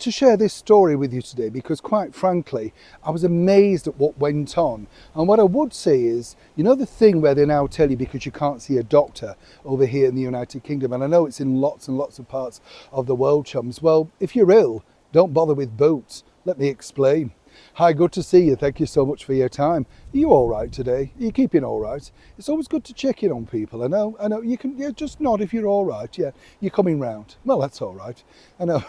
to share this story with you today because, quite frankly, I was amazed at what went on. And what I would say is, you know, the thing where they now tell you because you can't see a doctor over here in the United Kingdom, and I know it's in lots and lots of parts of the world, chums. Well, if you're ill, don't bother with Boots. Let me explain. Hi, good to see you. Thank you so much for your time. Are you all right today? Are you keeping all right? It's always good to check in on people. I know. You can just nod if you're all right. Yeah, you're coming round. Well, that's all right. I know.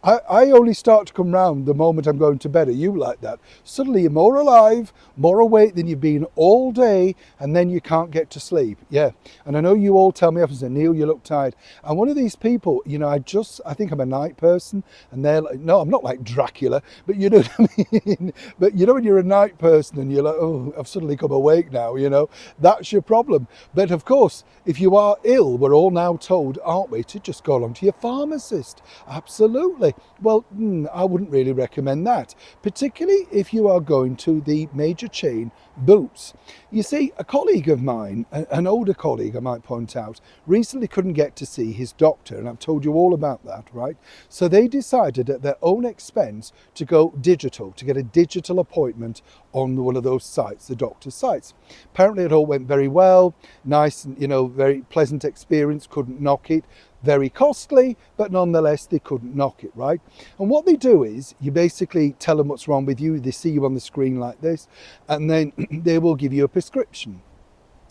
I only start to come round the moment I'm going to bed. Are you like that? Suddenly you're more alive, more awake than you've been all day, and then you can't get to sleep. Yeah. And I know you all tell me often, say, Neil, you look tired. I'm one of these people, you know, I think I'm a night person, and they're like, no, I'm not like Dracula, but you know what I mean? But you know, when you're a night person and you're like, oh, I've suddenly come awake now, you know, that's your problem. But of course, if you are ill, we're all now told, aren't we, to just go along to your pharmacist. Absolutely. Well, I wouldn't really recommend that, particularly if you are going to the major chain Boots. You see, a colleague of mine, an older colleague I might point out, recently couldn't get to see his doctor, and I've told you all about that, right? So they decided at their own expense to go digital, to get a digital appointment on one of those sites, the doctor's sites. Apparently it all went very well, nice, you know, very pleasant experience, couldn't knock it. Very costly, but nonetheless they couldn't knock it, right? And what they do is you basically tell them what's wrong with you. They see you on the screen like this, and then they will give you a prescription.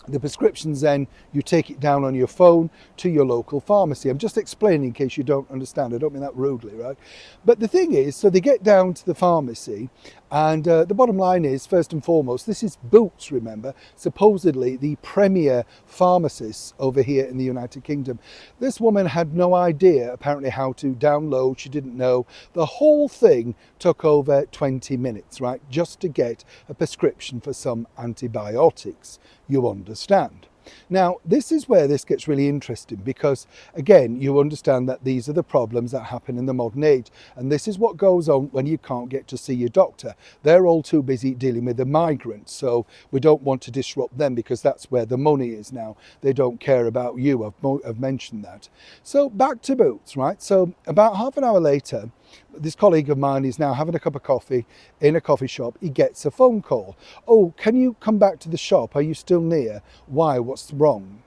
The prescriptions, then you take it down on your phone to your local pharmacy. I'm just explaining in case you don't understand. I don't mean that rudely, right? But the thing is, so they get down to the pharmacy, and the bottom line is, first and foremost, this is Boots, remember, supposedly the premier pharmacist over here in the United Kingdom. This woman had no idea, apparently, how to download. She didn't know. The whole thing took over 20 minutes, right, just to get a prescription for some antibiotics. You understand. Now, this is where this gets really interesting because, again, you understand that these are the problems that happen in the modern age. And this is what goes on when you can't get to see your doctor. They're all too busy dealing with the migrants. So we don't want to disrupt them because that's where the money is now. They don't care about you. I've mentioned that. So back to Boots, right? So about half an hour later, this colleague of mine is now having a cup of coffee in a coffee shop. He gets a phone call. Oh, can you come back to the shop? Are you still near? Why? What's wrong?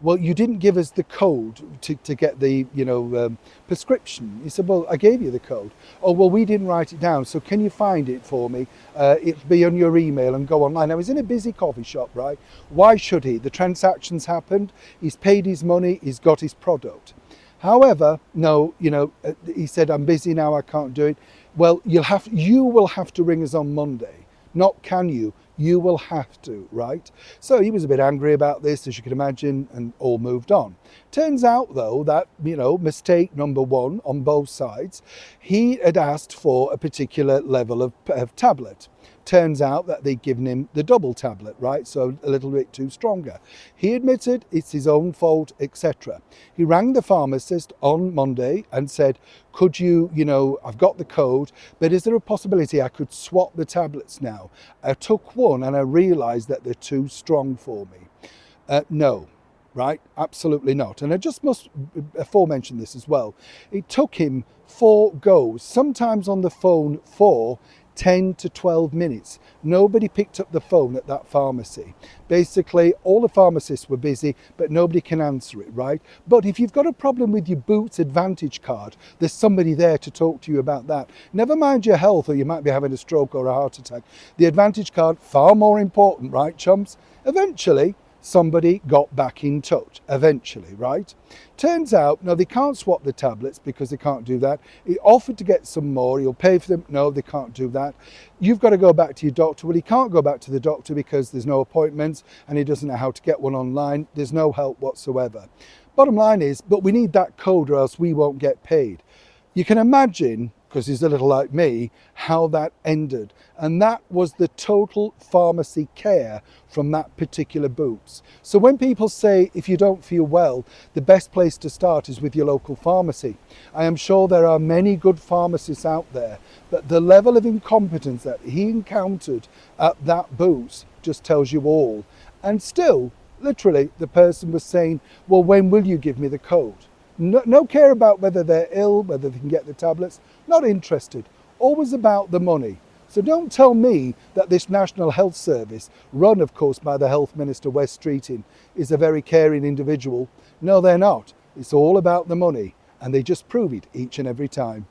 Well, you didn't give us the code to get the, prescription. He said, well, I gave you the code. Oh, well, we didn't write it down. So can you find it for me? It'll be on your email and go online. Now, he's in a busy coffee shop, right? Why should he? The transaction's happened. He's paid his money. He's got his product. However, no, he said, I'm busy now, I can't do it. Well, you will have to ring us on Monday. Not can you, you will have to, right? So he was a bit angry about this, as you can imagine, and all moved on. Turns out, though, that, mistake number one on both sides, he had asked for a particular level of tablet. Turns out that they'd given him the double tablet, right? So a little bit too stronger. He admitted it's his own fault, etc. He rang the pharmacist on Monday and said, could you, I've got the code, but is there a possibility I could swap the tablets now? I took one and I realised that they're too strong for me. No. Right? Absolutely not. And I just must aforemention this as well. It took him 4 goes, sometimes on the phone for 10 to 12 minutes. Nobody picked up the phone at that pharmacy. Basically, all the pharmacists were busy, but nobody can answer it, right? But if you've got a problem with your Boots Advantage card, there's somebody there to talk to you about that. Never mind your health, or you might be having a stroke or a heart attack. The Advantage card, far more important, right, chums? Eventually, somebody got back in touch, eventually, right? Turns out, no, they can't swap the tablets because they can't do that. He offered to get some more, he'll pay for them. No, they can't do that. You've got to go back to your doctor. Well, he can't go back to the doctor because there's no appointments and he doesn't know how to get one online. There's no help whatsoever. Bottom line is, but we need that code or else we won't get paid. You can imagine, because he's a little like me, how that ended. And that was the total pharmacy care from that particular Boots. So when people say, if you don't feel well, the best place to start is with your local pharmacy. I am sure there are many good pharmacists out there, but the level of incompetence that he encountered at that Boots just tells you all. And still, literally, the person was saying, well, when will you give me the code? No care about whether they're ill, whether they can get the tablets, not interested, always about the money. So don't tell me that this National Health Service, run of course by the Health Minister Wes Streeting, is a very caring individual. No, they're not. It's all about the money, and they just prove it each and every time.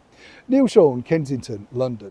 Neil Sean, Kensington, London.